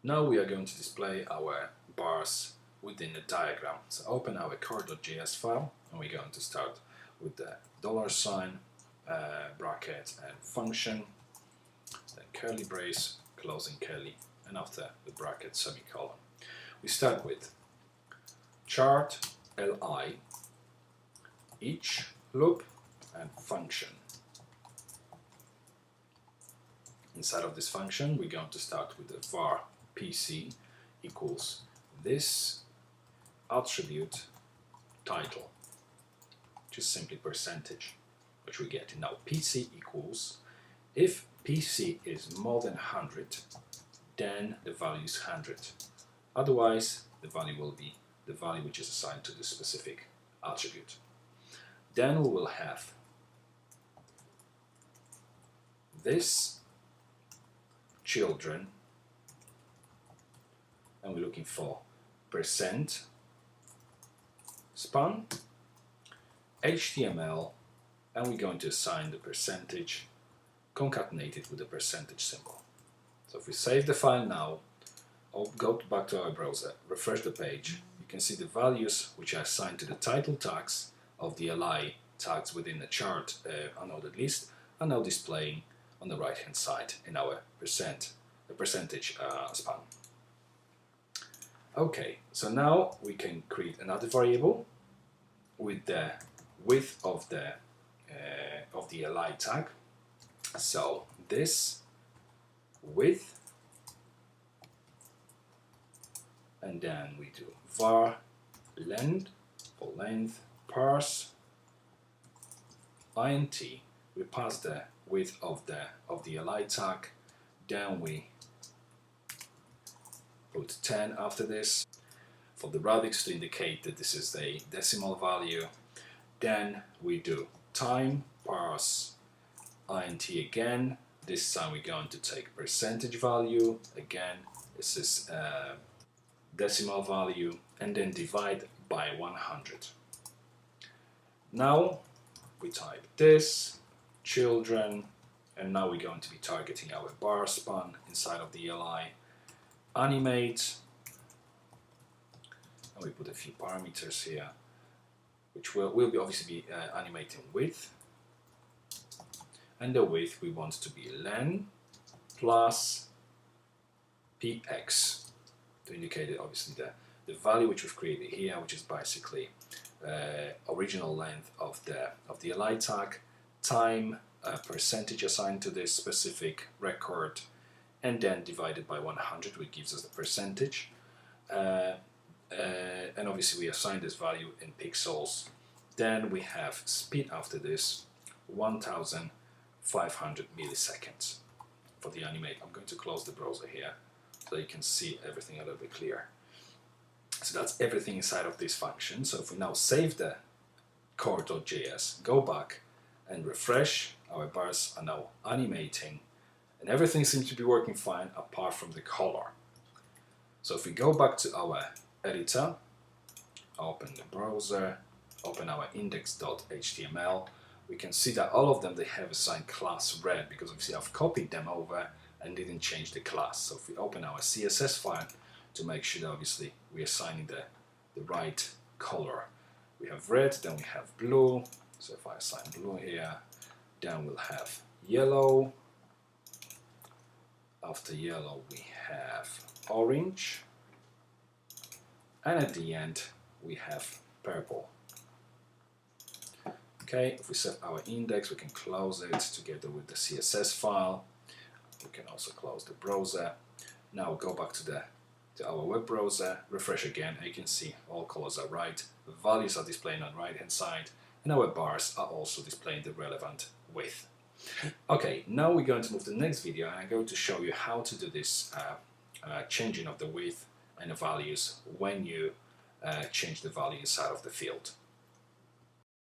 Now we are going to display our bars within the diagram. So open our core.js file and we're going to start with the $, bracket and function, then curly brace, closing curly, and after the bracket semicolon. We start with chart li, each loop, and function. Inside of this function we're going to start with the var pc equals this attribute title, which is simply percentage, which we get. Now pc equals, if pc is more than 100, then the value is 100. Otherwise the value will be the value which is assigned to the specific attribute. Then we will have this children, and we're looking for percent span HTML, and we're going to assign the percentage concatenated with the percentage symbol. So if we save the file now, or go back to our browser, refresh the page, you can see the values which are assigned to the title tags of the li tags within the chart unordered list are now displaying on the right hand side in our percentage span. Okay, so now we can create another variable with the width of the li tag. So this width, and then we do var length for length parse int. We pass the width of the li tag, then we put 10 after this for the radix to indicate that this is a decimal value. Then we do time parse int again. This time we're going to take percentage value again. This is decimal value, and then divide by 100. Now we type this children, and now we're going to be targeting our bar span inside of the li. Animate, and we put a few parameters here, which will be obviously be animating width, and the width we want to be len plus px to indicate it, obviously the value which we've created here, which is basically original length of the li tag, time percentage assigned to this specific record, and then divided by 100, which gives us the percentage. And obviously we assign this value in pixels. Then we have speed after this, 1500 milliseconds for the animate. I'm going to close the browser here so you can see everything a little bit clearer. So that's everything inside of this function. So if we now save the core.js, go back and refresh, our bars are now animating, and everything seems to be working fine apart from the color. So if we go back to our editor, open the browser, open our index.html, we can see that all of them, they have assigned class red, because obviously I've copied them over and didn't change the class. So if we open our CSS file to make sure that obviously we're assigning the right color, we have red, then we have blue. So if I assign blue here, then we'll have yellow. After yellow we have orange, and at the end we have purple. Okay, if we set our index, we can close it together with the CSS file. We can also close the browser. Now go back to our web browser, refresh again, and you can see all colors are right, the values are displaying on the right hand side, and our bars are also displaying the relevant width. Okay, now we're going to move to the next video, and I'm going to show you how to do this changing of the width and the values when you change the value inside of the field.